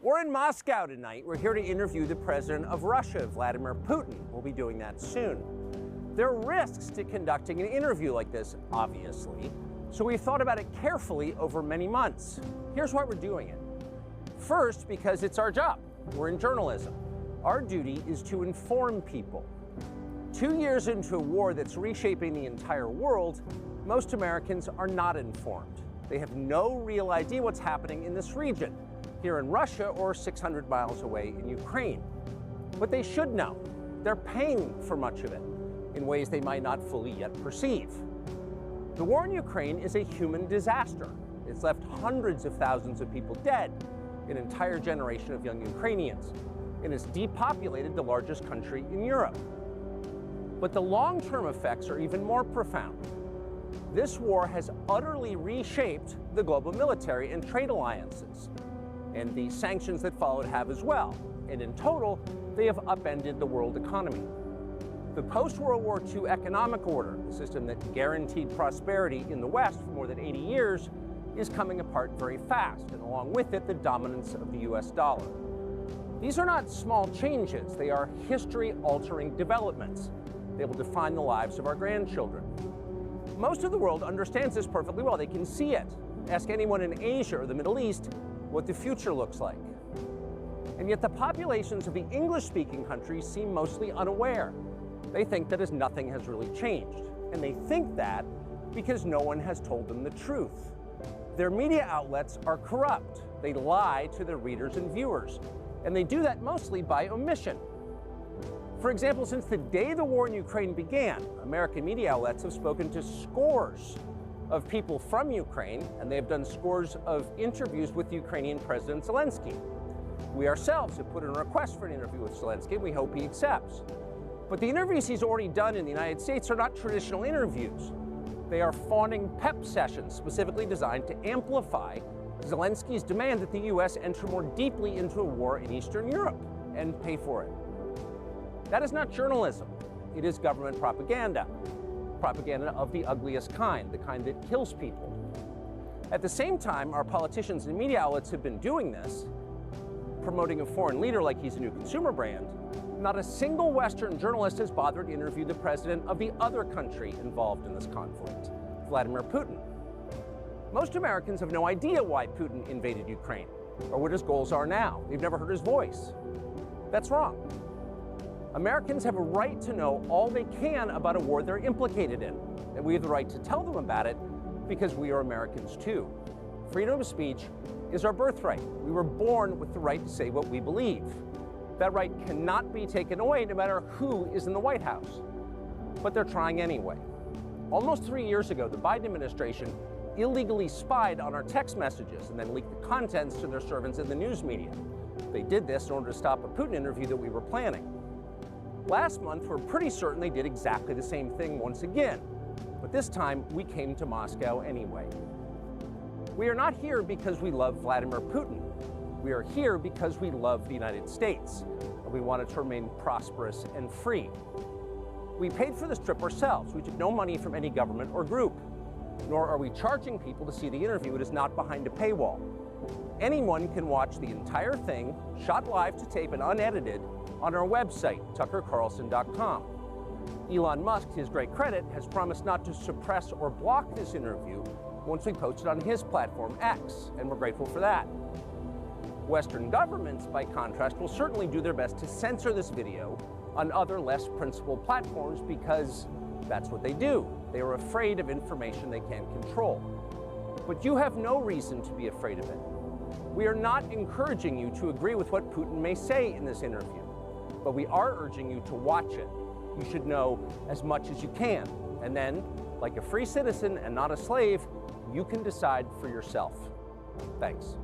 We're in Moscow tonight. We're here to interview the president of Russia, Vladimir Putin. We'll be doing that soon. There are risks to conducting an interview like this, obviously, so we've thought about it carefully over many months. Here's why we're doing it. First, because it's our job. We're in journalism. Our duty is to inform people. 2 years into a war that's reshaping the entire world, most Americans are not informed. They have no real idea what's happening in this region, here in Russia or 600 miles away in Ukraine. But they should know. They're paying for much of it in ways they might not fully yet perceive. The war in Ukraine is a human disaster. It's left hundreds of thousands of people dead, an entire generation of young Ukrainians, and it's depopulated the largest country in Europe. But the long-term effects are even more profound. This war has utterly reshaped the global military and trade alliances, and the sanctions that followed have as well. And in total, they have upended the world economy. The post-World War II economic order, the system that guaranteed prosperity in the West for more than 80 years, is coming apart very fast, and along with it, the dominance of the US dollar. These are not small changes. They are history-altering developments. They will define the lives of our grandchildren. Most of the world understands this perfectly well. They can see it. Ask anyone in Asia or the Middle East what the future looks like. And yet the populations of the English-speaking countries seem mostly unaware. They think that as nothing has really changed. And they think that because no one has told them the truth. Their media outlets are corrupt. They lie to their readers and viewers. And they do that mostly by omission. For example, since the day the war in Ukraine began, American media outlets have spoken to scores of people from Ukraine, and they have done scores of interviews with Ukrainian President Zelensky. We ourselves have put in a request for an interview with Zelensky, and we hope he accepts. But the interviews he's already done in the United States are not traditional interviews. They are fawning pep sessions specifically designed to amplify Zelensky's demand that the U.S. enter more deeply into a war in Eastern Europe and pay for it. That is not journalism. It is government propaganda. Propaganda of the ugliest kind, the kind that kills people. At the same time, our politicians and media outlets have been doing this, promoting a foreign leader like he's a new consumer brand. Not a single Western journalist has bothered to interview the president of the other country involved in this conflict, Vladimir Putin. Most Americans have no idea why Putin invaded Ukraine or what his goals are now. They've never heard his voice. That's wrong. Americans have a right to know all they can about a war they're implicated in, and we have the right to tell them about it because we are Americans too. Freedom of speech is our birthright. We were born with the right to say what we believe. That right cannot be taken away no matter who is in the White House. But they're trying anyway. Almost 3 years ago, the Biden administration illegally spied on our text messages and then leaked the contents to their servants in the news media. They did this in order to stop a Putin interview that we were planning. Last month, we're pretty certain they did exactly the same thing once again, but this time we came to Moscow anyway. We are not here because we love Vladimir Putin. We are here because we love the United States, and we want it to remain prosperous and free. We paid for this trip ourselves. We took no money from any government or group, nor are we charging people to see the interview. It is not behind a paywall. Anyone can watch the entire thing, shot live to tape and unedited, on our website, tuckercarlson.com. Elon Musk, to his great credit, has promised not to suppress or block this interview once we post it on his platform, X, and we're grateful for that. Western governments, by contrast, will certainly do their best to censor this video on other less principled platforms because that's what they do. They are afraid of information they can't control. But you have no reason to be afraid of it. We are not encouraging you to agree with what Putin may say in this interview, but we are urging you to watch it. You should know as much as you can, and then, like a free citizen and not a slave, you can decide for yourself. Thanks.